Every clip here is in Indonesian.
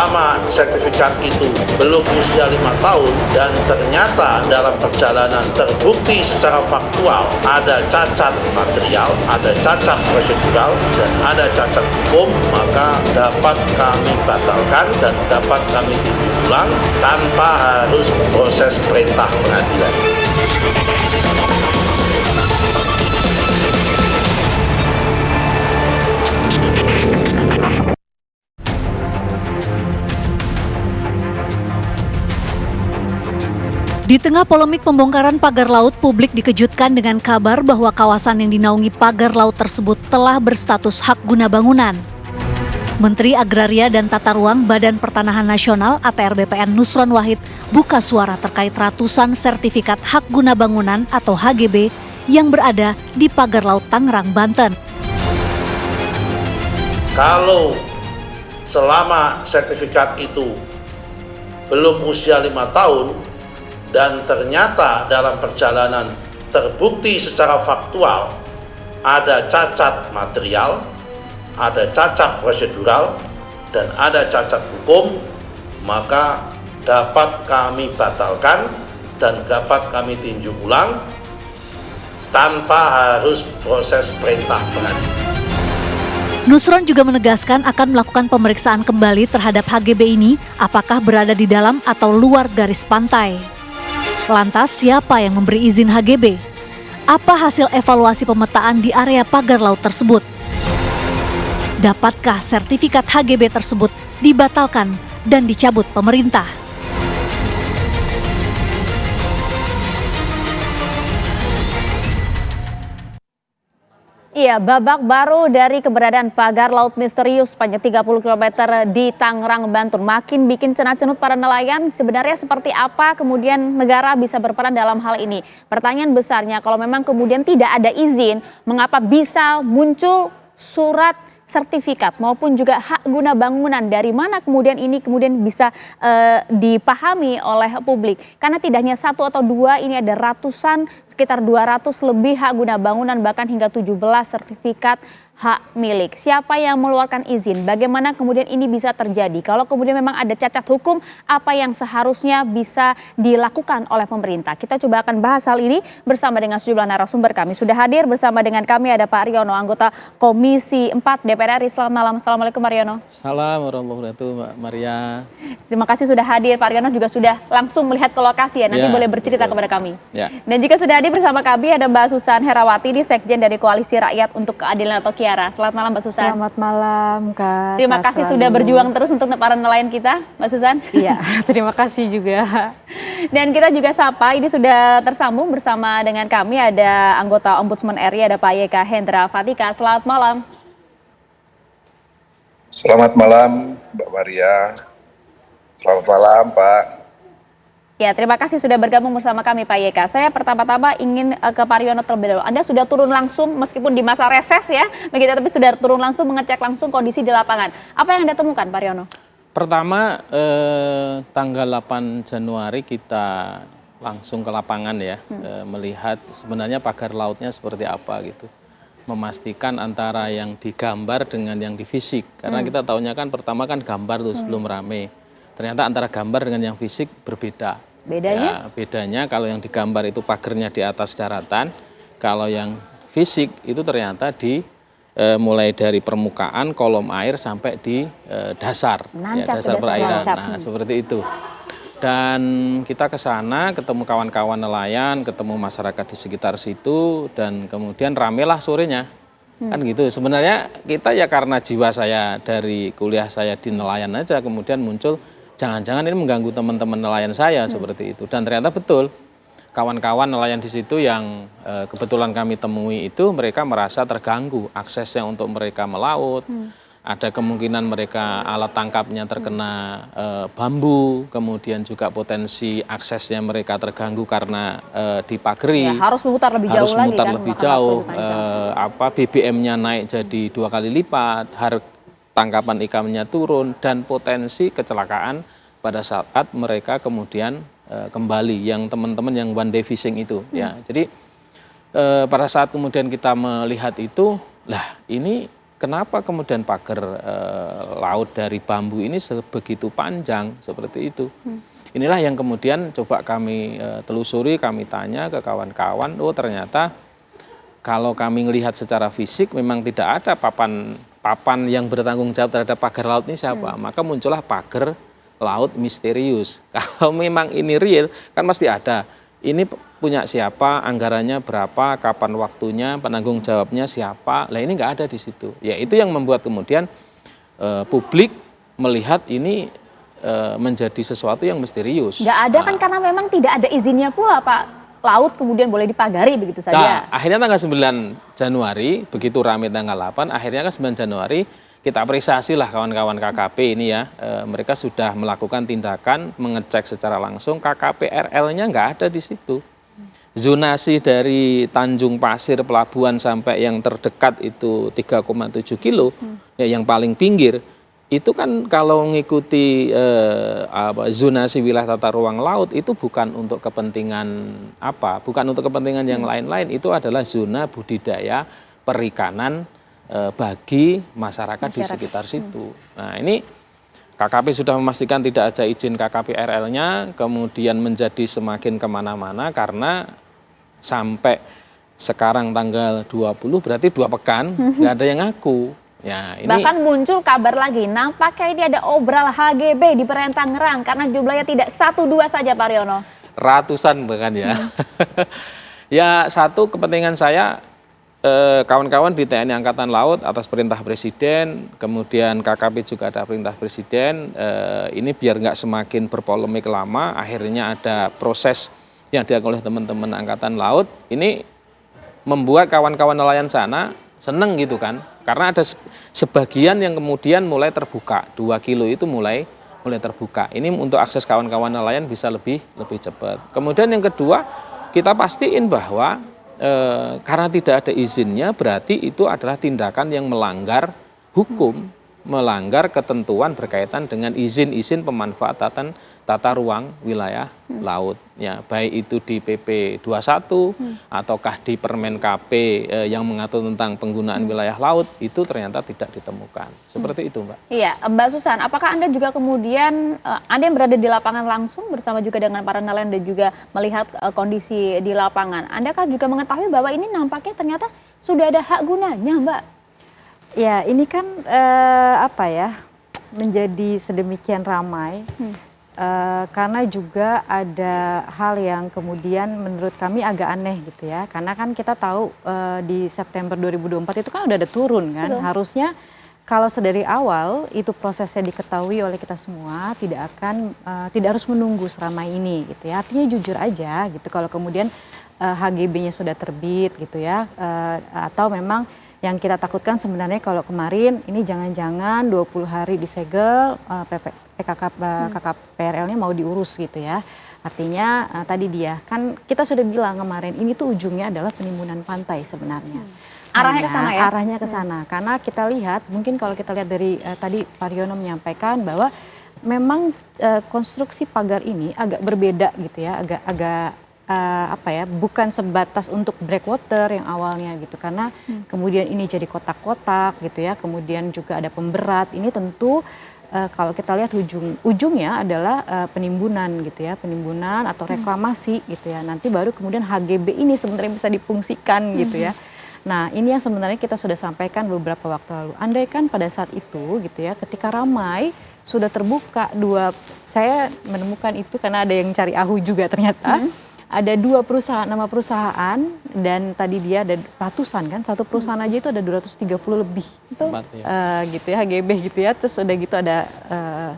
selama sertifikat itu belum usia 5 tahun dan ternyata dalam perjalanan terbukti secara faktual ada cacat material, ada cacat prosedural, dan ada cacat hukum, maka dapat kami batalkan dan dapat kami tinjau ulang tanpa harus proses perintah pengadilan. Di tengah polemik pembongkaran pagar laut, publik dikejutkan dengan kabar bahwa kawasan yang dinaungi pagar laut tersebut telah berstatus hak guna bangunan. Menteri Agraria dan Tata Ruang Badan Pertanahan Nasional (ATR) BPN Nusron Wahid buka suara terkait ratusan sertifikat hak guna bangunan atau HGB yang berada di pagar laut Tangerang, Banten. Kalau selama sertifikat itu belum usia 5 tahun, dan ternyata dalam perjalanan terbukti secara faktual ada cacat material, ada cacat prosedural, dan ada cacat hukum, maka dapat kami batalkan dan dapat kami tinjau ulang tanpa harus proses perintah pengadilan. Nusron juga menegaskan akan melakukan pemeriksaan kembali terhadap HGB ini apakah berada di dalam atau luar garis pantai. Lantas siapa yang memberi izin HGB? Apa hasil evaluasi pemetaan di area pagar laut tersebut? Dapatkah sertifikat HGB tersebut dibatalkan dan dicabut pemerintah? Iya, babak baru dari keberadaan pagar laut misterius sepanjang 30 km di Tangerang, Banten makin bikin cenut-cenut para nelayan. Sebenarnya seperti apa kemudian negara bisa berperan dalam hal ini? Pertanyaan besarnya, kalau memang kemudian tidak ada izin, mengapa bisa muncul surat sertifikat maupun juga hak guna bangunan? Dari mana kemudian ini bisa dipahami oleh publik? Karena tidak hanya satu atau dua, ini ada ratusan, sekitar 200 lebih hak guna bangunan, bahkan hingga 17 sertifikat hak milik. Siapa yang mengeluarkan izin? Bagaimana kemudian ini bisa terjadi? Kalau kemudian memang ada cacat hukum, apa yang seharusnya bisa dilakukan oleh pemerintah? Kita coba akan bahas hal ini bersama dengan sejumlah narasumber kami. Sudah hadir bersama dengan kami ada Pak Riono, anggota Komisi 4 DPR RI. Selamat malam. Assalamualaikum Pak Riono. Assalamualaikum warahmatullahi wabarakatuh, Mbak Maria. Terima kasih sudah hadir. Pak Riono juga sudah langsung melihat ke lokasi ya. Nanti boleh bercerita kepada kami. Dan juga sudah hadir bersama kami ada Mbak Susan Herawati, di Sekjen dari Koalisi Rakyat untuk Keadilan atau Kiara. Selamat malam Mbak Susan. Selamat malam Kak. Terima kasih sudah berjuang terus untuk para nelayan kita, Mbak Susan. Iya, terima kasih juga. Dan kita juga sapa, ini sudah tersambung bersama dengan kami ada anggota Ombudsman RI, ada Pak YK Hendra Fatika. Selamat malam. Selamat malam Mbak Maria. Selamat malam Pak. Ya, terima kasih sudah bergabung bersama kami Pak YK. Saya pertama-tama ingin ke Pak Riono terlebih dahulu. Anda sudah turun langsung meskipun di masa reses ya, begitu, tapi sudah turun langsung mengecek langsung kondisi di lapangan. Apa yang Anda temukan Pak Riono? Pertama, tanggal 8 Januari kita langsung ke lapangan ya, melihat sebenarnya pagar lautnya seperti apa gitu. Memastikan antara yang digambar dengan yang di fisik. Karena kita tahunya kan pertama kan gambar tuh sebelum rame. Ternyata antara gambar dengan yang fisik berbeda. Bedanya? Ya, bedanya kalau yang digambar itu pagernya di atas daratan, kalau yang fisik itu ternyata mulai dari permukaan kolom air sampai di dasar, dasar perairan. Nah, seperti itu. Dan kita ke sana ketemu kawan-kawan nelayan, ketemu masyarakat di sekitar situ, dan kemudian ramelah sorenya. Kan gitu. Sebenarnya kita ya karena jiwa saya dari kuliah saya di nelayan aja, kemudian muncul jangan-jangan ini mengganggu teman-teman nelayan saya seperti itu. Dan ternyata betul, kawan-kawan nelayan di situ yang kebetulan kami temui itu mereka merasa terganggu aksesnya untuk mereka melaut. Ada kemungkinan mereka alat tangkapnya terkena bambu, kemudian juga potensi aksesnya mereka terganggu karena dipageri. Ya, harus memutar lebih jauh lagi kan. Harus memutar lebih jauh, BBM-nya naik jadi 2 kali lipat, tangkapan ikannya turun, dan potensi kecelakaan pada saat mereka kemudian kembali, yang teman-teman yang one day fishing itu. Ya, jadi pada saat kemudian kita melihat itu, lah ini kenapa kemudian pagar laut dari bambu ini sebegitu panjang seperti itu. Inilah yang kemudian coba kami telusuri, kami tanya ke kawan-kawan, oh ternyata kalau kami melihat secara fisik memang tidak ada papan yang bertanggung jawab terhadap pagar laut ini siapa. Maka muncullah pagar laut misterius. Kalau memang ini real, kan pasti ada. Ini punya siapa, anggarannya berapa, kapan waktunya, penanggung jawabnya siapa. Lah ini nggak ada di situ. Ya itu yang membuat kemudian publik melihat ini menjadi sesuatu yang misterius. Nggak ada kan karena memang tidak ada izinnya pula Pak. Laut kemudian boleh dipagari begitu saja. Nah, akhirnya tanggal 9 Januari, begitu ramai tanggal 8, akhirnya kan 9 Januari kita apresiasi lah kawan-kawan KKP ini ya. Mereka sudah melakukan tindakan mengecek secara langsung, KKP RL-nya nggak ada di situ. Zonasi dari Tanjung Pasir Pelabuhan sampai yang terdekat itu 3,7 kilo, ya yang paling pinggir. Itu kan kalau mengikuti zonasi wilayah tata ruang laut itu bukan untuk kepentingan bukan untuk kepentingan yang lain-lain, itu adalah zona budidaya perikanan bagi masyarakat di sekitar situ. Nah ini KKP sudah memastikan tidak ada izin KKP RL-nya, kemudian menjadi semakin kemana-mana karena sampai sekarang tanggal 20 berarti 2 pekan nggak ada yang ngaku. Ya, ini bahkan muncul kabar lagi, nampaknya ini ada obral HGB di Perairan Tangerang karena jumlahnya tidak 1-2 saja Pak Riono. Ratusan bahkan ya. Ya satu kepentingan saya, kawan-kawan di TNI Angkatan Laut atas perintah Presiden, kemudian KKP juga ada perintah Presiden, ini biar nggak semakin berpolemik lama, akhirnya ada proses yang dilakukan oleh teman-teman Angkatan Laut, ini membuat kawan-kawan nelayan sana seneng gitu kan. Karena ada sebagian yang kemudian mulai terbuka, 2 kilo itu mulai terbuka. Ini untuk akses kawan-kawan nelayan bisa lebih cepat. Kemudian yang kedua, kita pastiin bahwa karena tidak ada izinnya berarti itu adalah tindakan yang melanggar hukum, melanggar ketentuan berkaitan dengan izin-izin pemanfaatan tata ruang wilayah laut. Ya, baik itu di PP 21 ataukah di Permen KP yang mengatur tentang penggunaan wilayah laut, itu ternyata tidak ditemukan. Seperti itu, Mbak. Iya, Mbak Susan, apakah Anda juga kemudian, Anda yang berada di lapangan langsung bersama juga dengan para nelayan dan juga melihat kondisi di lapangan, Anda kan juga mengetahui bahwa ini nampaknya ternyata sudah ada hak gunanya, Mbak? Ya, ini kan menjadi sedemikian ramai. Karena juga ada hal yang kemudian menurut kami agak aneh gitu ya. Karena kan kita tahu di September 2024 itu kan udah ada turun kan. Betul. Harusnya kalau sedari awal itu prosesnya diketahui oleh kita semua, tidak harus menunggu selama ini gitu ya. Artinya jujur aja gitu kalau kemudian HGB-nya sudah terbit gitu ya. Atau memang yang kita takutkan sebenarnya kalau kemarin ini jangan-jangan 20 hari disegel, KKPRL-nya mau diurus gitu ya. Artinya tadi dia, kan kita sudah bilang kemarin ini tuh ujungnya adalah penimbunan pantai sebenarnya. Arahnya ke sana ya? Arahnya ke sana, karena kita lihat, mungkin kalau kita lihat dari tadi Pak Riono menyampaikan bahwa memang konstruksi pagar ini agak berbeda gitu ya, agak bukan sebatas untuk breakwater yang awalnya gitu, karena kemudian ini jadi kotak-kotak gitu ya, kemudian juga ada pemberat. Ini tentu kalau kita lihat ujungnya adalah penimbunan gitu ya, penimbunan atau reklamasi gitu ya. Nanti baru kemudian HGB ini sebenarnya bisa difungsikan gitu ya. Nah ini yang sebenarnya kita sudah sampaikan beberapa waktu lalu. Andai kan pada saat itu gitu ya, ketika ramai sudah terbuka saya menemukan itu karena ada yang cari ahu juga ternyata. Ada 2 perusahaan, nama perusahaan, dan tadi dia ada ratusan kan, satu perusahaan aja itu ada 230 lebih. Itu gitu ya, HGB gitu ya, terus udah gitu ada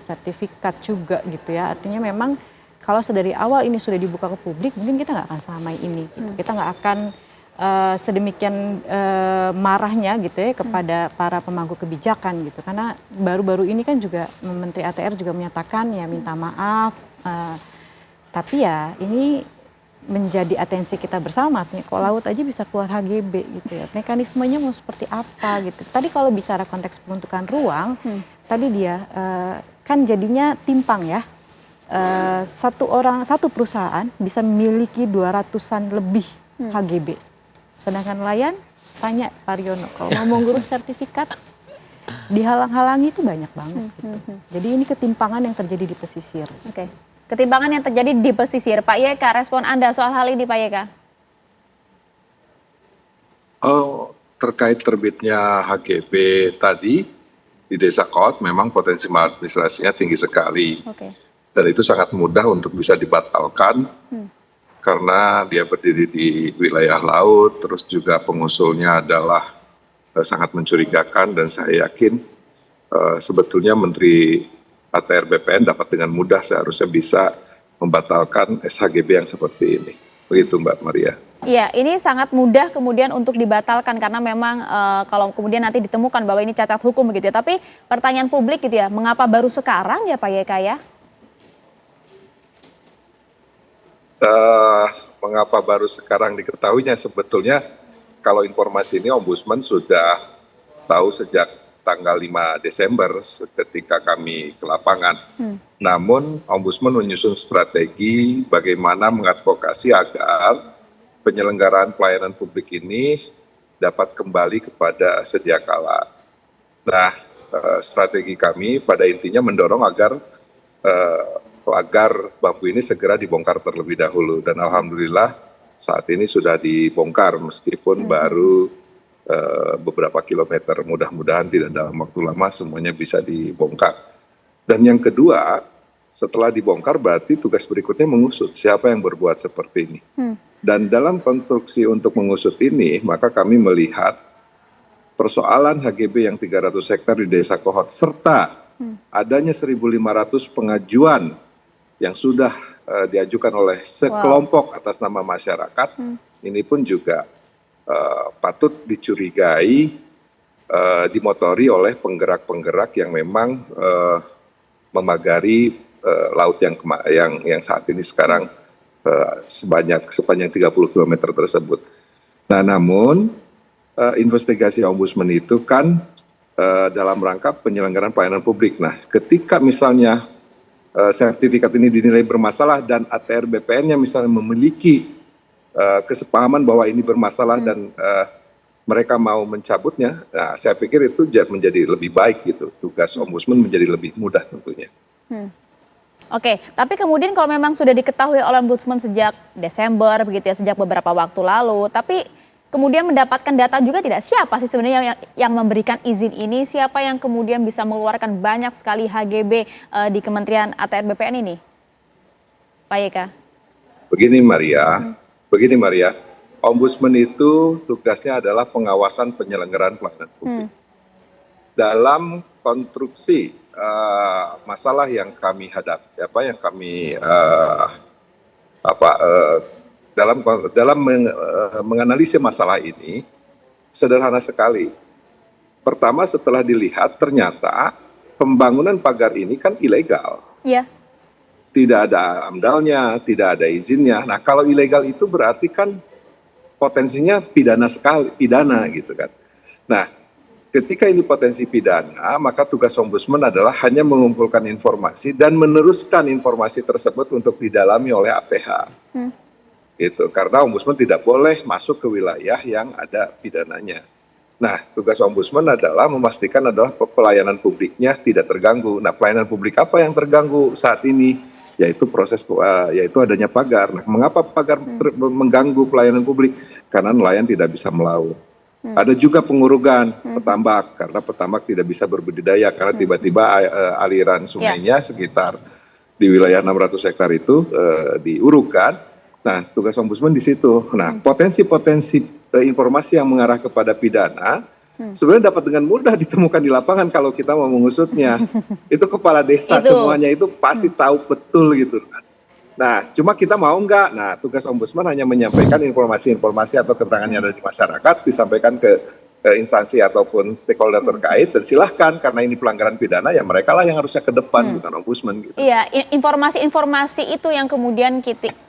sertifikat juga gitu ya. Artinya memang kalau sedari awal ini sudah dibuka ke publik, mungkin kita nggak akan selamai ini. Gitu. Kita nggak akan sedemikian marahnya gitu ya kepada para pemangku kebijakan gitu. Karena baru-baru ini kan juga Menteri ATR juga menyatakan ya minta maaf, tapi ya ini menjadi atensi kita bersama, artinya kok laut aja bisa keluar HGB gitu ya, mekanismenya mau seperti apa gitu. Tadi kalau bicara konteks peruntukan ruang, tadi dia kan jadinya timpang ya, satu perusahaan bisa memiliki 200-an lebih HGB, sedangkan nelayan, tanya Pak Riono, kalau mau mengurus sertifikat dihalang-halangi itu banyak banget. Gitu. Jadi ini ketimpangan yang terjadi di pesisir. Oke. Ketimpangan yang terjadi di pesisir. Pak Yeka, respon Anda soal hal ini Pak Yeka? Oh, terkait terbitnya HGB tadi di Desa Kot memang potensi maladministrasinya tinggi sekali. Oke. Dan itu sangat mudah untuk bisa dibatalkan karena dia berdiri di wilayah laut, terus juga pengusulnya adalah sangat mencurigakan dan saya yakin sebetulnya Menteri ATR BPN dapat dengan mudah seharusnya bisa membatalkan SHGB yang seperti ini. Begitu Mbak Maria. Iya, ini sangat mudah kemudian untuk dibatalkan karena memang kalau kemudian nanti ditemukan bahwa ini cacat hukum begitu ya. Tapi pertanyaan publik gitu ya, mengapa baru sekarang ya Pak Yeka ya? Mengapa baru sekarang diketahuinya? Sebetulnya kalau informasi ini Ombudsman sudah tahu sejak tanggal 5 Desember ketika kami ke lapangan. Namun Ombudsman menyusun strategi bagaimana mengadvokasi agar penyelenggaraan pelayanan publik ini dapat kembali kepada sedia kala. Nah, strategi kami pada intinya mendorong agar bambu ini segera dibongkar terlebih dahulu. Dan alhamdulillah saat ini sudah dibongkar meskipun baru beberapa kilometer. Mudah-mudahan tidak dalam waktu lama semuanya bisa dibongkar. Dan yang kedua, setelah dibongkar berarti tugas berikutnya mengusut siapa yang berbuat seperti ini. Dan dalam konstruksi untuk mengusut ini, maka kami melihat persoalan HGB yang 300 hektar di Desa Kohot serta adanya 1.500 pengajuan yang sudah diajukan oleh sekelompok atas nama masyarakat, ini pun juga patut dicurigai dimotori oleh penggerak-penggerak yang memang memagari laut yang saat ini sekarang sepanjang 30 km tersebut. Nah, namun investigasi Ombudsman itu kan dalam rangka penyelenggaraan pelayanan publik. Nah, ketika misalnya sertifikat ini dinilai bermasalah dan ATR BPN-nya misalnya memiliki kesepahaman bahwa ini bermasalah dan mereka mau mencabutnya, nah, saya pikir itu menjadi lebih baik gitu. Tugas Ombudsman menjadi lebih mudah tentunya. Oke, tapi kemudian kalau memang sudah diketahui oleh Ombudsman sejak Desember begitu ya, sejak beberapa waktu lalu, tapi kemudian mendapatkan data juga tidak, siapa sih sebenarnya yang memberikan izin ini, siapa yang kemudian bisa mengeluarkan banyak sekali HGB di Kementerian ATR BPN ini, Pak Yeka? Begini Maria, Ombudsman itu tugasnya adalah pengawasan penyelenggaraan pelayanan publik. Dalam konstruksi masalah yang kami hadapi, dalam menganalisis masalah ini sederhana sekali. Pertama, setelah dilihat ternyata pembangunan pagar ini kan ilegal. Iya. Tidak ada amdalnya, tidak ada izinnya. Nah, kalau ilegal itu berarti kan potensinya pidana gitu kan. Nah, ketika ini potensi pidana, maka tugas Ombudsman adalah hanya mengumpulkan informasi dan meneruskan informasi tersebut untuk didalami oleh APH. Gitu, karena Ombudsman tidak boleh masuk ke wilayah yang ada pidananya. Nah, tugas Ombudsman adalah memastikan adalah pelayanan publiknya tidak terganggu. Nah, pelayanan publik apa yang terganggu saat ini? Yaitu yaitu adanya pagar. Nah, mengapa pagar mengganggu pelayanan publik? Karena nelayan tidak bisa melaut. Ada juga pengurugan petambak, karena petambak tidak bisa berbudidaya karena tiba-tiba aliran sungainya sekitar di wilayah 600 hektar itu diurukkan. Nah, tugas Ombudsman di situ. Nah, potensi-potensi informasi yang mengarah kepada pidana sebenarnya dapat dengan mudah ditemukan di lapangan kalau kita mau mengusutnya. Itu kepala desa semuanya itu pasti tahu betul gitu. Nah, cuma kita mau enggak? Nah, tugas Ombudsman hanya menyampaikan informasi-informasi atau keterangan yang ada di masyarakat, disampaikan ke instansi ataupun stakeholder terkait, dan silahkan karena ini pelanggaran pidana ya mereka lah yang harusnya ke depan, bukan Ombudsman gitu. Iya, informasi-informasi itu yang kemudian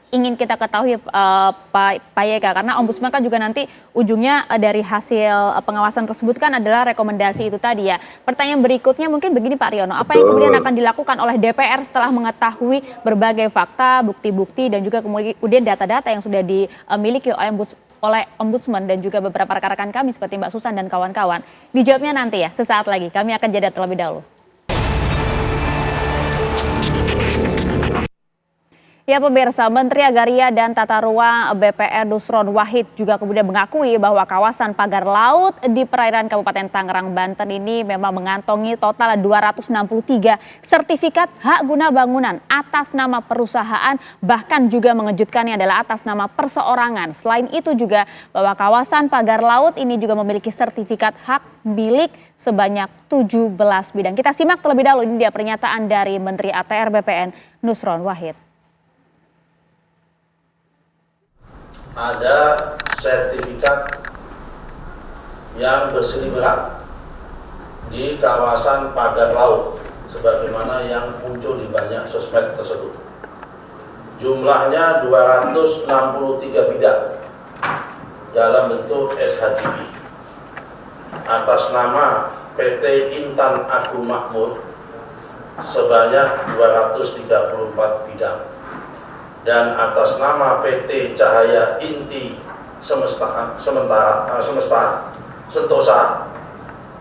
ingin kita ketahui Pak Yeka, karena Ombudsman kan juga nanti ujungnya dari hasil pengawasan tersebut kan adalah rekomendasi itu tadi ya. Pertanyaan berikutnya mungkin begini Pak Riono, apa yang kemudian akan dilakukan oleh DPR setelah mengetahui berbagai fakta, bukti-bukti dan juga kemudian data-data yang sudah dimiliki oleh Ombudsman dan juga beberapa rekan-rekan kami seperti Mbak Susan dan kawan-kawan? Dijawabnya nanti ya, sesaat lagi. Kami akan jeda terlebih dahulu. Ya pemirsa, Menteri Agraria dan Tata Ruang BPR Nusron Wahid juga kemudian mengakui bahwa kawasan pagar laut di perairan Kabupaten Tangerang, Banten ini memang mengantongi total 263 sertifikat hak guna bangunan atas nama perusahaan, bahkan juga mengejutkannya adalah atas nama perseorangan. Selain itu juga bahwa kawasan pagar laut ini juga memiliki sertifikat hak milik sebanyak 17 bidang. Kita simak terlebih dahulu, ini dia pernyataan dari Menteri ATR BPN Nusron Wahid. Ada sertifikat yang berseliweran di kawasan pagar laut sebagaimana yang muncul di banyak sosmed tersebut. Jumlahnya 263 bidang dalam bentuk SHGB atas nama PT Intan Agung Makmur sebanyak 234 bidang dan atas nama PT Cahaya Inti Sentosa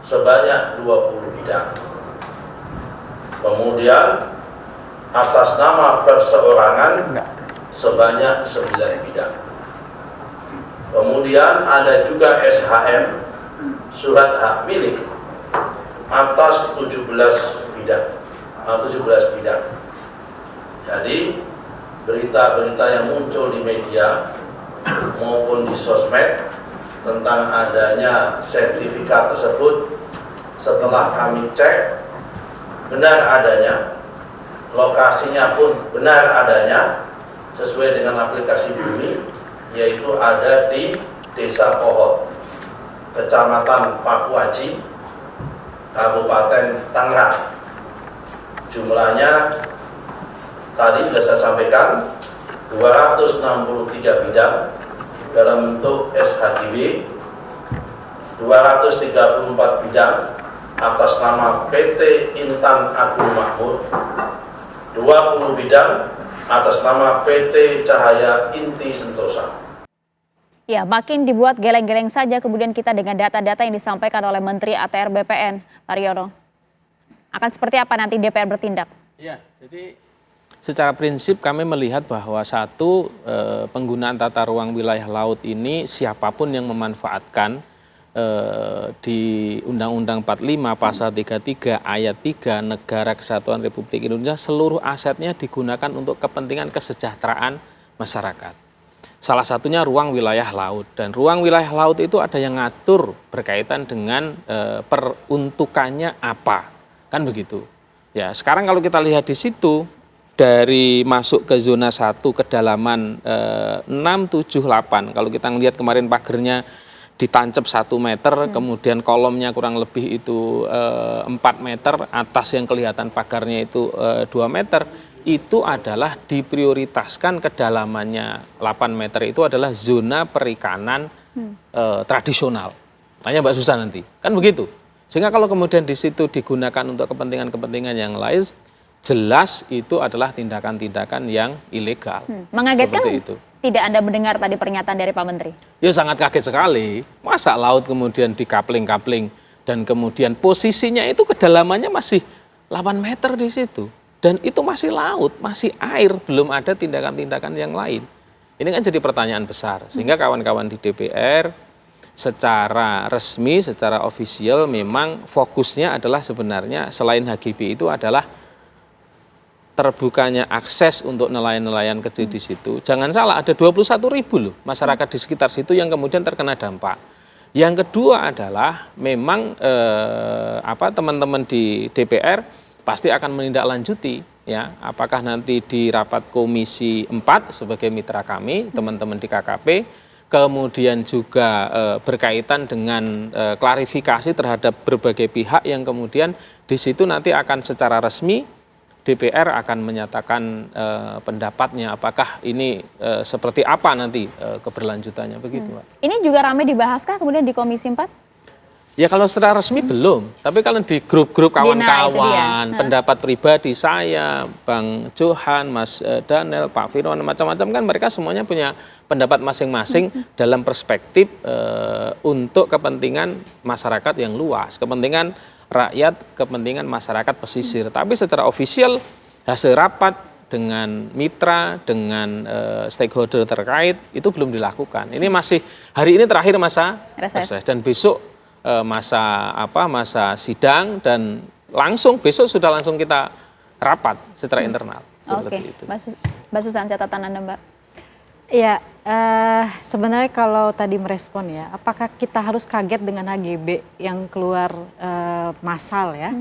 sebanyak 20 bidang. Kemudian atas nama perseorangan sebanyak 9 bidang. Kemudian ada juga SHM, surat hak milik, atas 17 bidang. Jadi berita-berita yang muncul di media maupun di sosmed tentang adanya sertifikat tersebut, setelah kami cek benar adanya, lokasinya pun benar adanya sesuai dengan aplikasi Bumi, yaitu ada di Desa Pohon, Kecamatan Pakuaji, Kabupaten Tangerang. Jumlahnya tadi sudah saya sampaikan 263 bidang dalam bentuk SHGB, 234 bidang atas nama PT Intan Agung Makmur, 20 bidang atas nama PT Cahaya Inti Sentosa. Ya, makin dibuat geleng-geleng saja kemudian kita dengan data-data yang disampaikan oleh Menteri ATR BPN, Mariono. Akan seperti apa nanti DPR bertindak? Ya, jadi secara prinsip kami melihat bahwa satu, penggunaan tata ruang wilayah laut ini siapapun yang memanfaatkan di Undang-Undang 45 Pasal 33 Ayat 3 Negara Kesatuan Republik Indonesia, seluruh asetnya digunakan untuk kepentingan kesejahteraan masyarakat. Salah satunya ruang wilayah laut, dan ruang wilayah laut itu ada yang ngatur berkaitan dengan peruntukannya apa, kan begitu. Ya, sekarang kalau kita lihat di situ, dari masuk ke zona 1 kedalaman 678, kalau kita ngelihat kemarin pagernya ditancap 1 meter, kemudian kolomnya kurang lebih itu 4 meter, atas yang kelihatan pagarnya itu 2 meter, itu adalah diprioritaskan kedalamannya 8 meter itu adalah zona perikanan tradisional. Tanya Mbak Susan nanti, kan begitu. Sehingga kalau kemudian di situ digunakan untuk kepentingan-kepentingan yang lain, jelas itu adalah tindakan-tindakan yang ilegal. Mengagetkan itu. Tidak Anda mendengar tadi pernyataan dari Pak Menteri? Ya sangat kaget sekali. Masa laut kemudian dikapling-kapling dan kemudian posisinya itu kedalamannya masih 8 meter di situ. Dan itu masih laut, masih air, belum ada tindakan-tindakan yang lain. Ini kan jadi pertanyaan besar. Sehingga kawan-kawan di DPR secara resmi, secara ofisial memang fokusnya adalah sebenarnya selain HGB itu adalah terbukanya akses untuk nelayan-nelayan kecil di situ. Jangan salah, ada 21.000 loh masyarakat di sekitar situ yang kemudian terkena dampak. Yang kedua adalah memang teman-teman di DPR pasti akan menindaklanjuti, ya, apakah nanti di rapat Komisi 4 sebagai mitra kami, teman-teman di KKP, kemudian juga berkaitan dengan klarifikasi terhadap berbagai pihak yang kemudian di situ nanti akan secara resmi DPR akan menyatakan pendapatnya, apakah ini seperti apa nanti keberlanjutannya, begitu Pak. Ini juga ramai dibahaskah kemudian di Komisi 4? Ya kalau secara resmi belum, tapi kalau di grup-grup Dina itu dia. kawan-kawan, pendapat pribadi saya, Bang Johan, Mas Daniel, Pak Firman, macam-macam kan mereka semuanya punya pendapat masing-masing dalam perspektif untuk kepentingan masyarakat yang luas, kepentingan rakyat, kepentingan masyarakat pesisir. Tapi secara ofisial hasil rapat dengan mitra, dengan stakeholder terkait itu belum dilakukan. Ini masih hari ini terakhir masa reses dan besok masa sidang dan besok sudah langsung kita rapat secara internal. Oke, Mbak Susan, catatan Anda, Mbak? Ya, sebenarnya kalau tadi merespon ya, apakah kita harus kaget dengan HGB yang keluar massal ya?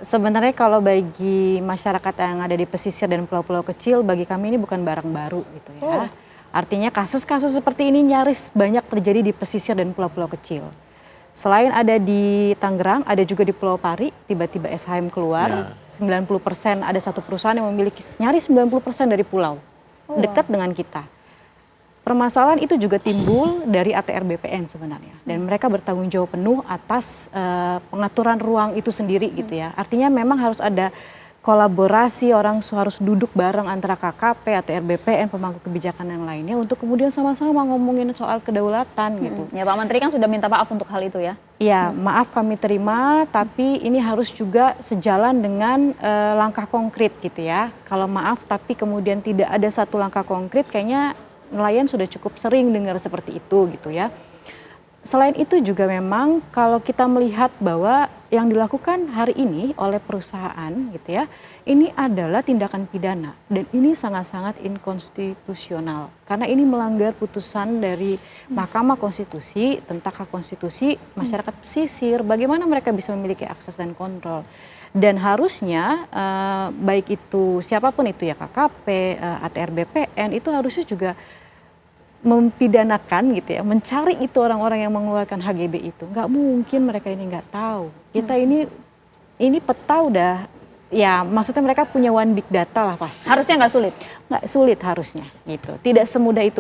Sebenarnya kalau bagi masyarakat yang ada di pesisir dan pulau-pulau kecil, bagi kami ini bukan barang baru gitu ya. Artinya kasus-kasus seperti ini nyaris banyak terjadi di pesisir dan pulau-pulau kecil. Selain ada di Tangerang, ada juga di Pulau Pari, tiba-tiba SHM keluar, 90% ada satu perusahaan yang memiliki nyaris 90% dari pulau, dekat dengan kita. Permasalahan itu juga timbul dari ATR BPN sebenarnya, dan mereka bertanggung jawab penuh atas pengaturan ruang itu sendiri gitu ya. Artinya memang harus ada kolaborasi, orang harus duduk bareng antara KKP, ATR BPN, pemangku kebijakan yang lainnya untuk kemudian sama-sama ngomongin soal kedaulatan gitu. Ya Pak Menteri kan sudah minta maaf untuk hal itu ya? Iya, maaf kami terima, tapi ini harus juga sejalan dengan langkah konkret gitu ya. Kalau maaf tapi kemudian tidak ada satu langkah konkret, kayaknya nelayan sudah cukup sering dengar seperti itu gitu ya. Selain itu juga memang kalau kita melihat bahwa yang dilakukan hari ini oleh perusahaan gitu ya, ini adalah tindakan pidana dan ini sangat-sangat inkonstitusional karena ini melanggar putusan dari Mahkamah Konstitusi tentang hak konstitusi masyarakat pesisir, bagaimana mereka bisa memiliki akses dan kontrol. Dan harusnya baik itu siapapun itu ya, KKP, ATR BPN, itu harusnya juga mempidanakan gitu ya, mencari itu orang-orang yang mengeluarkan HGB itu. Nggak mungkin mereka ini nggak tahu. Kita ini peta udah, ya maksudnya mereka punya one big data lah pasti. Harusnya nggak sulit? Nggak sulit harusnya gitu. Tidak semudah itu.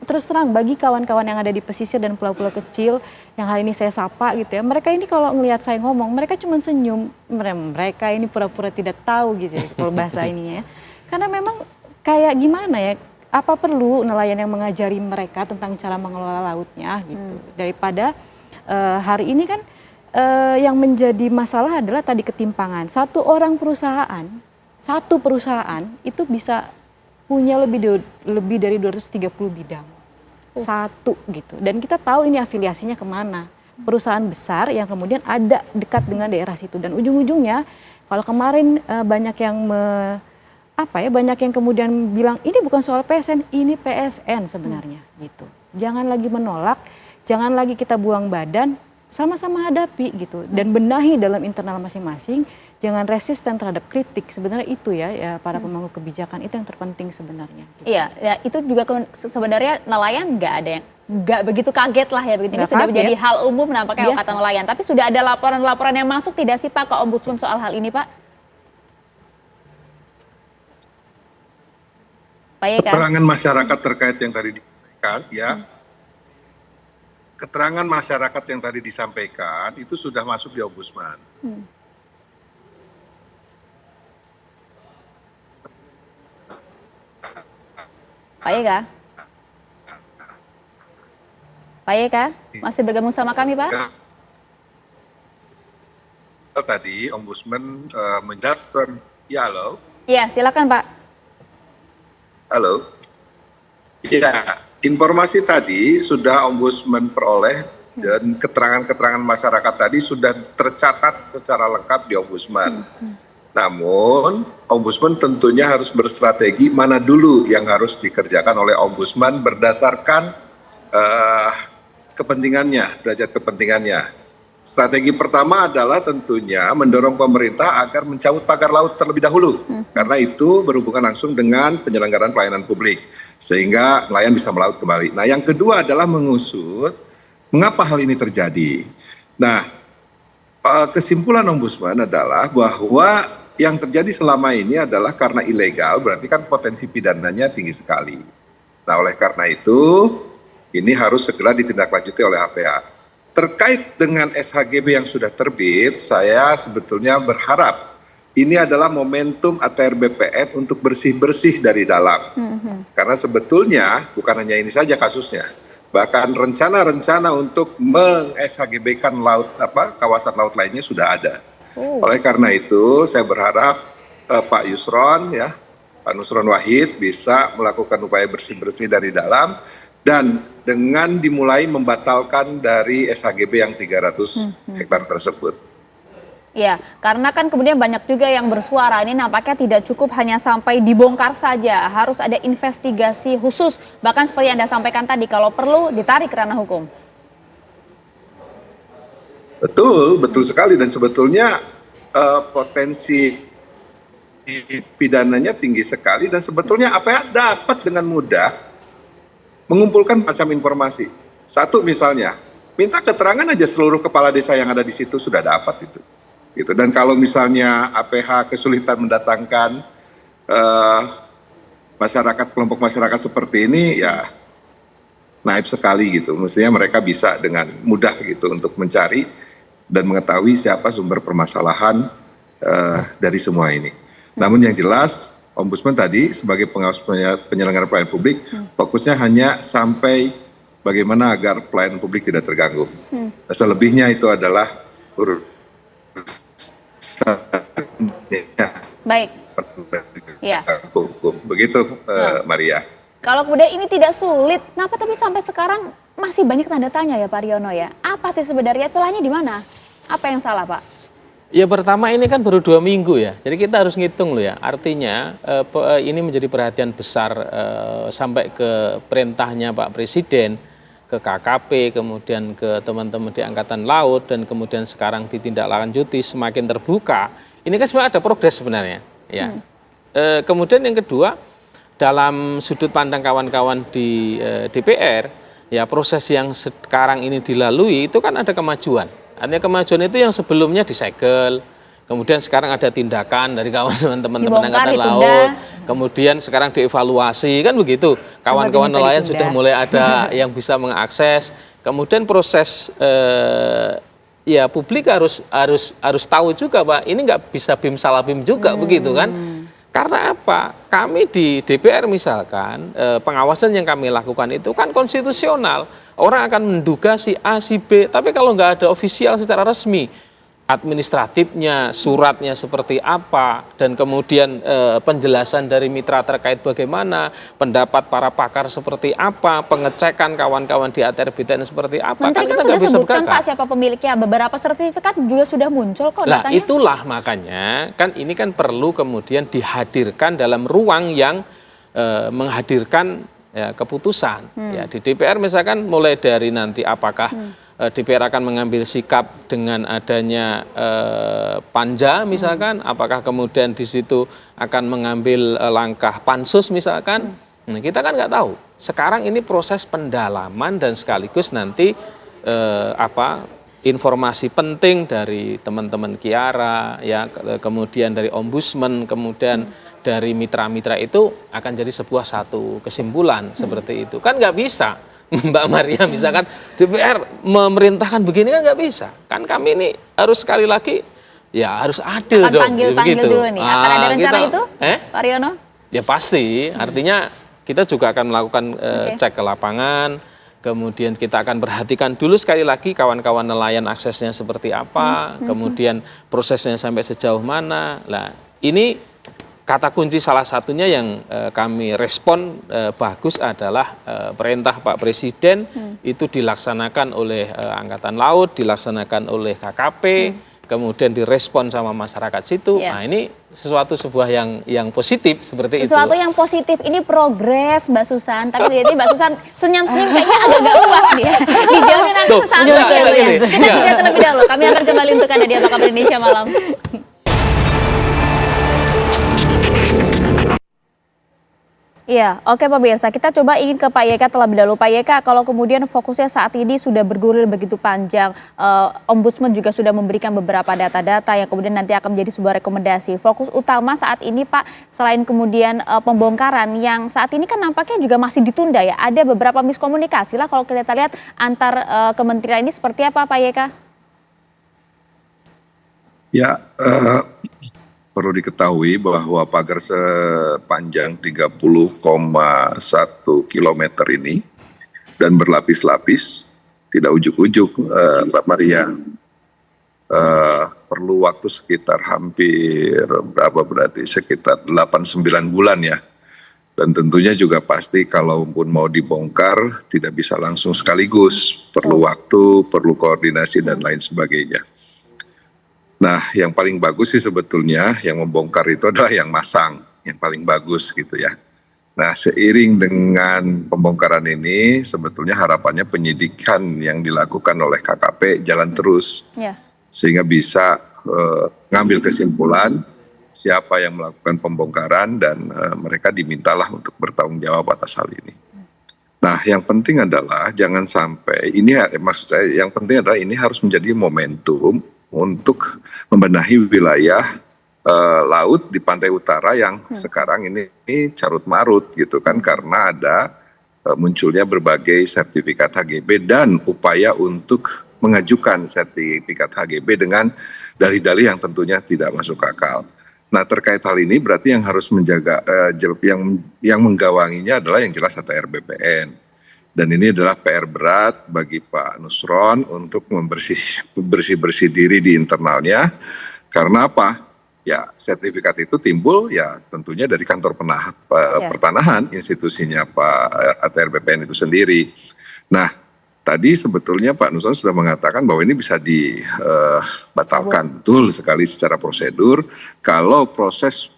Terus terang bagi kawan-kawan yang ada di pesisir dan pulau-pulau kecil yang hari ini saya sapa gitu ya, mereka ini kalau ngelihat saya ngomong, mereka cuma senyum. Mereka ini pura-pura tidak tahu gitu ya kalau bahasa ininya ya. Karena memang kayak gimana ya, apa perlu nelayan yang mengajari mereka tentang cara mengelola lautnya gitu. Daripada hari ini kan yang menjadi masalah adalah tadi ketimpangan. Satu perusahaan itu bisa punya lebih dari 230 bidang. Satu gitu. Dan kita tahu ini afiliasinya kemana. Perusahaan besar yang kemudian ada dekat dengan daerah situ. Dan ujung-ujungnya kalau kemarin banyak yang banyak yang kemudian bilang ini bukan soal PSN, ini PSN sebenarnya gitu. Jangan lagi menolak, jangan lagi kita buang badan, sama-sama hadapi gitu dan benahi dalam internal masing-masing. Jangan resisten terhadap kritik, sebenarnya itu ya para pemangku kebijakan itu yang terpenting sebenarnya. Gitu. Iya, ya, itu juga sebenarnya nelayan nggak begitu kaget lah ya begitu. Ini sudah menjadi hal umum nampaknya kata nelayan. Tapi sudah ada laporan-laporan yang masuk tidak sih Pak ke Ombudsman soal hal ini Pak? Keterangan masyarakat terkait yang tadi disampaikan, ya. Keterangan masyarakat yang tadi disampaikan itu sudah masuk di Ombudsman. Pak Yeka? Pak Yeka, masih bergabung sama kami Pak? Tadi Ombudsman mendapat, ya halo? Iya, silakan Pak. Halo. Ya, informasi tadi sudah Ombudsman peroleh dan keterangan-keterangan masyarakat tadi sudah tercatat secara lengkap di Ombudsman. Namun, Ombudsman tentunya harus berstrategi mana dulu yang harus dikerjakan oleh Ombudsman berdasarkan kepentingannya, derajat kepentingannya. Strategi pertama adalah tentunya mendorong pemerintah agar mencabut pagar laut terlebih dahulu, karena itu berhubungan langsung dengan penyelenggaraan pelayanan publik, sehingga nelayan bisa melaut kembali. Nah, yang kedua adalah mengusut mengapa hal ini terjadi. Nah, kesimpulan Ombudsman adalah bahwa yang terjadi selama ini adalah karena ilegal, berarti kan potensi pidananya tinggi sekali. Nah, oleh karena itu, ini harus segera ditindaklanjuti oleh HPH. terkait dengan SHGB yang sudah terbit, saya sebetulnya berharap ini adalah momentum ATR BPN untuk bersih-bersih dari dalam. Karena sebetulnya bukan hanya ini saja kasusnya, bahkan rencana-rencana untuk meng-SHGB-kan kawasan laut lainnya sudah ada. Oleh karena itu, saya berharap Pak Yusron, ya, Pak Nusron Wahid bisa melakukan upaya bersih-bersih dari dalam dan dengan dimulai membatalkan dari SHGB yang 300 hektar tersebut. Ya, karena kan kemudian banyak juga yang bersuara, ini nampaknya tidak cukup hanya sampai dibongkar saja, harus ada investigasi khusus, bahkan seperti yang Anda sampaikan tadi, kalau perlu ditarik ke ranah hukum. Betul, betul sekali, dan sebetulnya potensi pidananya tinggi sekali, dan sebetulnya APH dapat dengan mudah mengumpulkan macam informasi. Satu misalnya, minta keterangan aja seluruh kepala desa yang ada di situ sudah dapat itu. Gitu. Dan kalau misalnya APH kesulitan mendatangkan masyarakat, kelompok masyarakat seperti ini, ya naib sekali gitu. Mestinya mereka bisa dengan mudah gitu untuk mencari dan mengetahui siapa sumber permasalahan dari semua ini. Namun yang jelas, Ombudsman tadi sebagai pengawas penyelenggaraan pelayanan publik fokusnya hanya sampai bagaimana agar pelayanan publik tidak terganggu. Selebihnya itu adalah Baik. Ya. Hukum. Begitu, Maria. Kalau kemudian ini tidak sulit, kenapa tapi sampai sekarang masih banyak tanda tanya ya Pak Riono ya? Apa sih sebenarnya celahnya di mana? Apa yang salah Pak? Ya pertama ini kan baru 2 minggu ya, jadi kita harus ngitung loh ya. Artinya ini menjadi perhatian besar sampai ke perintahnya Pak Presiden, ke KKP, kemudian ke teman-teman di Angkatan Laut, dan kemudian sekarang ditindaklanjuti semakin terbuka. Ini kan sebenarnya ada progres sebenarnya. Ya. Kemudian yang kedua, dalam sudut pandang kawan-kawan di DPR, ya proses yang sekarang ini dilalui itu kan ada kemajuan. Artinya kemajuan itu yang sebelumnya disegel, kemudian sekarang ada tindakan dari kawan-kawan teman-teman Angkatan Laut, kemudian sekarang dievaluasi, kan begitu. Kawan-kawan nelayan sudah mulai ada yang bisa mengakses, kemudian proses ya publik harus tahu juga Pak, ini nggak bisa bim salah bim juga begitu kan. Karena apa? Kami di DPR misalkan, pengawasan yang kami lakukan itu kan konstitusional. Orang akan menduga si A, si B, tapi kalau nggak ada ofisial secara resmi, administratifnya, suratnya seperti apa, dan kemudian penjelasan dari mitra terkait bagaimana, pendapat para pakar seperti apa, pengecekan kawan-kawan di ATR BTN seperti apa. Menteri kan sudah sebutkan Pak siapa pemiliknya, beberapa sertifikat juga sudah muncul kok datanya. Nah itulah makanya, kan ini kan perlu kemudian dihadirkan dalam ruang yang menghadirkan ya, keputusan. Ya, di DPR misalkan mulai dari nanti apakah DPR akan mengambil sikap dengan adanya panja misalkan, apakah kemudian di situ akan mengambil langkah pansus misalkan. Nah, kita kan nggak tahu. Sekarang ini proses pendalaman dan sekaligus nanti informasi penting dari teman-teman Kiara, ya kemudian dari Ombudsman, kemudian dari mitra-mitra itu akan jadi sebuah satu kesimpulan seperti itu. Kan nggak bisa Mbak Maria misalkan DPR memerintahkan begini, kan nggak bisa. Kan kami ini harus sekali lagi ya harus adil dong. Panggil dulu nih. Akan ada rencana itu Pak Riono? Ya pasti, artinya kita juga akan melakukan cek ke lapangan. Kemudian kita akan perhatikan dulu sekali lagi kawan-kawan nelayan aksesnya seperti apa, kemudian prosesnya sampai sejauh mana. Nah ini kata kunci salah satunya yang kami respon bagus adalah perintah Pak Presiden itu dilaksanakan oleh Angkatan Laut, dilaksanakan oleh KKP, kemudian direspon sama masyarakat situ. Nah ini sebuah yang positif seperti itu. Sesuatu yang positif, ini progres Mbak Susan. Tapi lihat Mbak Susan senyum-senyum kayaknya agak-agak puas dia. Dijawabnya nanti sesaat lagi ya. Kita jeda terlebih dahulu. Kami akan kembali untuk Anda di Apa Kabar Indonesia Malam. Iya, oke pemirsa, kita coba ingin ke Pak YK terlebih dahulu. Pak YK, kalau kemudian fokusnya saat ini sudah bergulir begitu panjang, Ombudsman juga sudah memberikan beberapa data-data yang kemudian nanti akan menjadi sebuah rekomendasi. Fokus utama saat ini Pak, selain kemudian pembongkaran yang saat ini kan nampaknya juga masih ditunda ya, ada beberapa miskomunikasi lah kalau kita lihat antar kementerian ini seperti apa Pak YK? Ya, perlu diketahui bahwa pagar sepanjang 30,1 kilometer ini dan berlapis-lapis, tidak ujuk-ujuk Mbak Maria, perlu waktu sekitar hampir sekitar 8-9 bulan ya. Dan tentunya juga pasti kalaupun mau dibongkar tidak bisa langsung sekaligus, perlu waktu, perlu koordinasi dan lain sebagainya. Nah, yang paling bagus sih sebetulnya yang membongkar itu adalah yang masang, yang paling bagus gitu ya. Nah, seiring dengan pembongkaran ini, sebetulnya harapannya penyidikan yang dilakukan oleh KKP jalan terus, sehingga bisa ngambil kesimpulan siapa yang melakukan pembongkaran dan mereka dimintalah untuk bertanggung jawab atas hal ini. Nah, yang penting adalah jangan sampai maksud saya yang penting adalah ini harus menjadi momentum untuk membenahi wilayah laut di pantai utara yang sekarang ini carut marut gitu kan, karena ada munculnya berbagai sertifikat HGB dan upaya untuk mengajukan sertifikat HGB dengan dalih-dalih yang tentunya tidak masuk akal. Nah, terkait hal ini berarti yang harus menjaga yang menggawanginya adalah yang jelas ATR BPN. Dan ini adalah PR berat bagi Pak Nusron untuk bersih-bersih diri di internalnya. Karena apa? Ya, sertifikat itu timbul ya tentunya dari kantor pertanahan institusinya Pak ATR BPN itu sendiri. Nah, tadi sebetulnya Pak Nusron sudah mengatakan bahwa ini bisa dibatalkan. Betul sekali secara prosedur. Kalau proses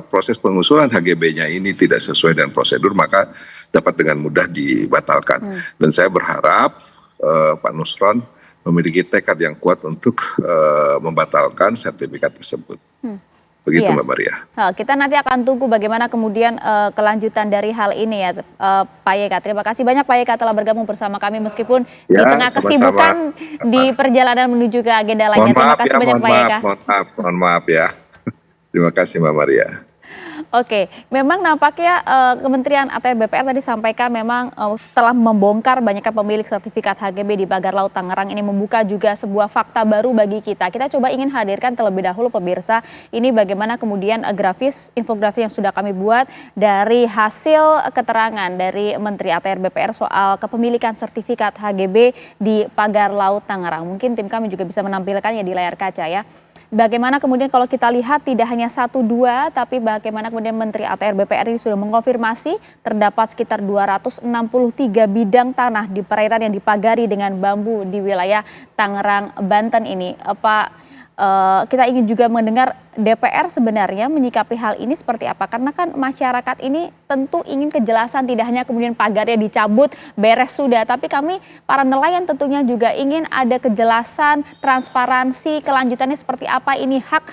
proses pengusulan HGB-nya ini tidak sesuai dengan prosedur, maka dapat dengan mudah dibatalkan. Dan saya berharap Pak Nusron memiliki tekad yang kuat untuk membatalkan sertifikat tersebut. Begitu Mbak Maria. Kita nanti akan tunggu bagaimana kemudian kelanjutan dari hal ini ya Pak YK. Terima kasih banyak Pak YK telah bergabung bersama kami meskipun di tengah kesibukan di perjalanan menuju ke agenda lainnya. Terima kasih banyak Pak YK. Mohon maaf ya. Terima kasih Mbak Maria. Oke, memang nampaknya Kementerian ATR BPR tadi sampaikan memang telah membongkar banyaknya pemilik sertifikat HGB di Pagar Laut Tangerang. Ini membuka juga sebuah fakta baru bagi kita. Kita coba ingin hadirkan terlebih dahulu pemirsa, ini bagaimana kemudian infografis yang sudah kami buat dari hasil keterangan dari Menteri ATR BPR soal kepemilikan sertifikat HGB di Pagar Laut Tangerang. Mungkin tim kami juga bisa menampilkannya di layar kaca ya. Bagaimana kemudian kalau kita lihat tidak hanya 1-2, tapi bagaimana kemudian Menteri ATR BPR ini sudah mengonfirmasi terdapat sekitar 263 bidang tanah di perairan yang dipagari dengan bambu di wilayah Tangerang, Banten ini. Kita ingin juga mendengar DPR sebenarnya menyikapi hal ini seperti apa. Karena kan masyarakat ini tentu ingin kejelasan, tidak hanya kemudian pagarnya dicabut, beres sudah. Tapi kami para nelayan tentunya juga ingin ada kejelasan, transparansi, kelanjutannya seperti apa. Ini hak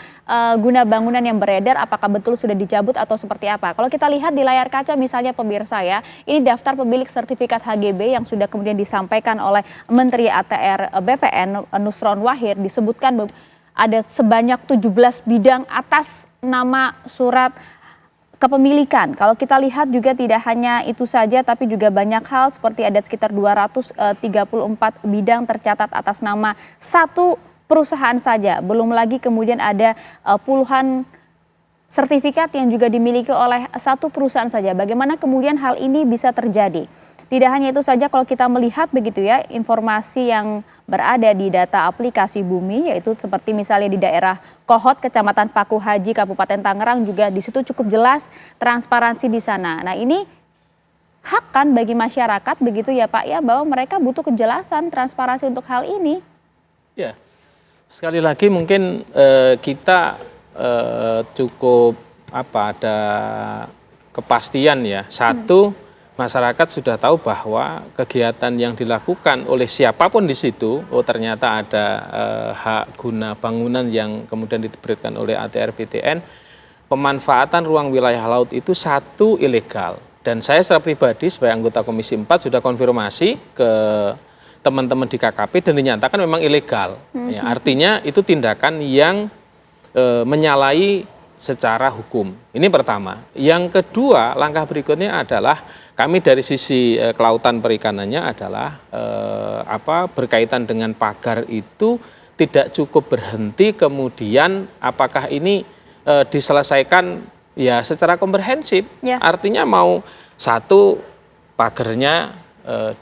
guna bangunan yang beredar, apakah betul sudah dicabut atau seperti apa. Kalau kita lihat di layar kaca misalnya pemirsa ya, ini daftar pemilik sertifikat HGB yang sudah kemudian disampaikan oleh Menteri ATR BPN Nusron Wahid, disebutkan ada sebanyak 17 bidang atas nama surat kepemilikan. Kalau kita lihat juga tidak hanya itu saja, tapi juga banyak hal seperti ada sekitar 234 bidang tercatat atas nama satu perusahaan saja. Belum lagi kemudian ada puluhan sertifikat yang juga dimiliki oleh satu perusahaan saja. Bagaimana kemudian hal ini bisa terjadi? Tidak hanya itu saja, kalau kita melihat begitu ya, informasi yang berada di data aplikasi Bumi, yaitu seperti misalnya di daerah Kohot, Kecamatan Paku Haji, Kabupaten Tangerang, juga di situ cukup jelas transparansi di sana. Nah, ini hak kan bagi masyarakat begitu ya Pak ya, bahwa mereka butuh kejelasan, transparansi untuk hal ini. Ya, sekali lagi mungkin kita cukup ada kepastian ya. Satu, masyarakat sudah tahu bahwa kegiatan yang dilakukan oleh siapapun di situ, ternyata ada hak guna bangunan yang kemudian diberikan oleh ATR BTN. pemanfaatan ruang wilayah laut itu satu ilegal. Dan saya secara pribadi sebagai anggota Komisi 4 sudah konfirmasi ke teman-teman di KKP dan dinyatakan memang ilegal. Ya, artinya itu tindakan yang menyalahi secara hukum. Ini pertama. Yang kedua, langkah berikutnya adalah kami dari sisi kelautan perikanannya adalah berkaitan dengan pagar itu tidak cukup berhenti kemudian apakah ini diselesaikan ya secara komprehensif. Ya. Artinya mau satu pagarnya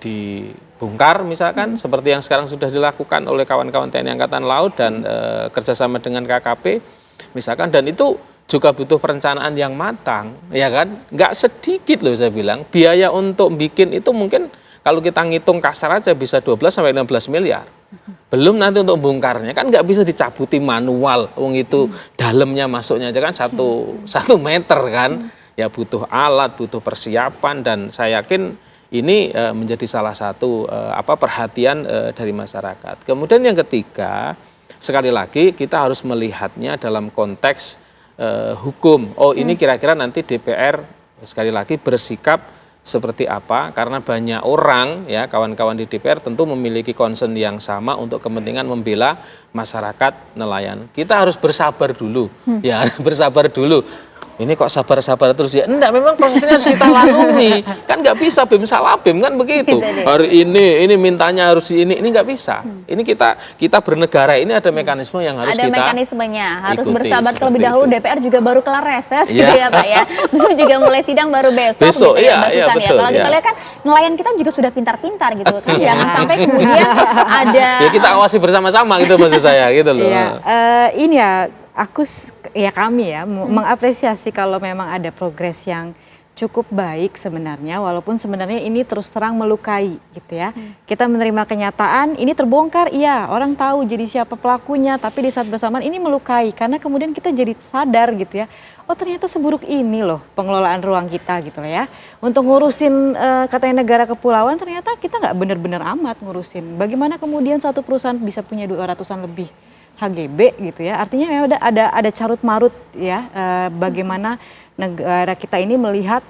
dibongkar misalkan seperti yang sekarang sudah dilakukan oleh kawan-kawan TNI Angkatan Laut dan kerjasama dengan KKP misalkan, dan itu juga butuh perencanaan yang matang, ya kan? Nggak sedikit loh saya bilang, biaya untuk bikin itu mungkin kalau kita ngitung kasar aja bisa 12 sampai 16 miliar. Belum nanti untuk bongkarnya, kan nggak bisa dicabuti manual, wong itu dalamnya masuknya aja kan satu meter kan, ya butuh alat, butuh persiapan, dan saya yakin ini menjadi salah satu perhatian dari masyarakat. Kemudian yang ketiga, sekali lagi kita harus melihatnya dalam konteks hukum. Oh ini kira-kira nanti DPR sekali lagi bersikap seperti apa, karena banyak orang ya kawan-kawan di DPR tentu memiliki concern yang sama untuk kepentingan membela masyarakat nelayan. Kita harus bersabar dulu, ya bersabar dulu. Ini kok sabar-sabar terus ya? Enggak, memang prosesnya harus kita lalui. Kan nggak bisa bim salah bim kan begitu. Hari ini mintanya harus ini nggak bisa. Ini kita bernegara ini ada mekanisme yang harus ada kita mekanismenya, harus ikuti, bersabar terlebih seperti dahulu. itu. DPR juga baru kelar reses gitu ya Pak ya. Belum juga mulai sidang baru besok gitu ya Mbak Susan ya. betul, Kalau kita lihat kan nelayan kita juga sudah pintar-pintar gitu kan. Jangan sampai kemudian ada ya kita awasi bersama-sama gitu maksud saya gitu loh. Iya, ini ya kami ya mengapresiasi kalau memang ada progres yang cukup baik sebenarnya, walaupun sebenarnya ini terus terang melukai gitu ya. Kita menerima kenyataan ini terbongkar, iya orang tahu jadi siapa pelakunya, tapi di saat bersamaan ini melukai karena kemudian kita jadi sadar gitu ya. Oh ternyata seburuk ini loh pengelolaan ruang kita gitu lah ya. Untuk ngurusin katanya negara kepulauan ternyata kita nggak benar-benar amat ngurusin. Bagaimana kemudian satu perusahaan bisa punya 200-an lebih HGB gitu ya, artinya memang ada carut marut ya bagaimana negara kita ini melihat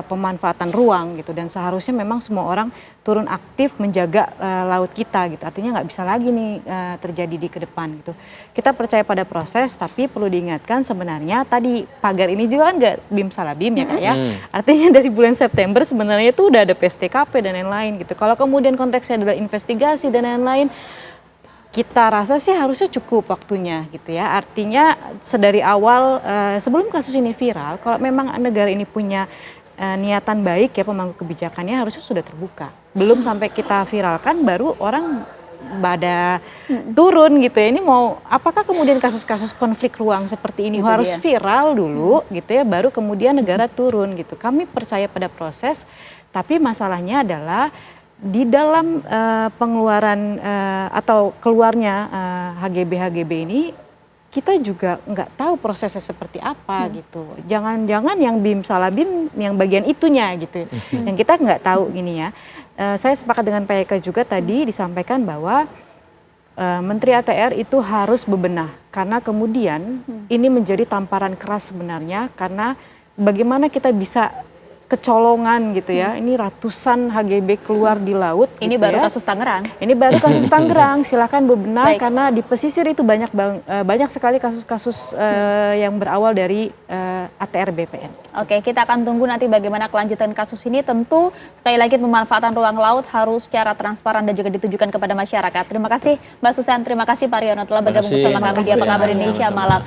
pemanfaatan ruang gitu, dan seharusnya memang semua orang turun aktif menjaga laut kita gitu, artinya nggak bisa lagi nih terjadi di ke depan gitu. Kita percaya pada proses, tapi perlu diingatkan sebenarnya tadi pagar ini juga kan nggak bim salah bim ya Kak ya, artinya dari bulan September sebenarnya itu udah ada PSTKP dan lain-lain gitu. Kalau kemudian konteksnya adalah investigasi dan lain-lain, kita rasa sih harusnya cukup waktunya gitu ya. Artinya sedari awal sebelum kasus ini viral, kalau memang negara ini punya niatan baik ya pemangku kebijakannya harusnya sudah terbuka. Belum sampai kita viralkan baru orang pada turun gitu ya. Ini mau apakah kemudian kasus-kasus konflik ruang seperti ini Itu harus dia. viral dulu gitu ya, baru kemudian negara turun gitu. Kami percaya pada proses, tapi masalahnya adalah di dalam pengeluaran atau keluarnya HGB ini kita juga nggak tahu prosesnya seperti apa gitu. Jangan-jangan yang bim salah bim yang bagian itunya gitu. Yang kita nggak tahu gini ya. Saya sepakat dengan Pak Eka juga tadi disampaikan bahwa Menteri ATR itu harus bebenah karena kemudian ini menjadi tamparan keras sebenarnya, karena bagaimana kita bisa kecolongan gitu ya, ini ratusan HGB keluar di laut. ini gitu baru ya. kasus Tangerang. Ini baru kasus Tangerang, silakan bebenah Baik. karena di pesisir itu banyak sekali kasus-kasus yang berawal dari ATR BPN. Oke, kita akan tunggu nanti bagaimana kelanjutan kasus ini. Tentu sekali lagi pemanfaatan ruang laut harus secara transparan dan juga ditujukan kepada masyarakat. Terima kasih Mbak Susan, terima kasih Pak Riono telah bergabung Terima kasih. bersama kami di Apa Kabar Indonesia malam.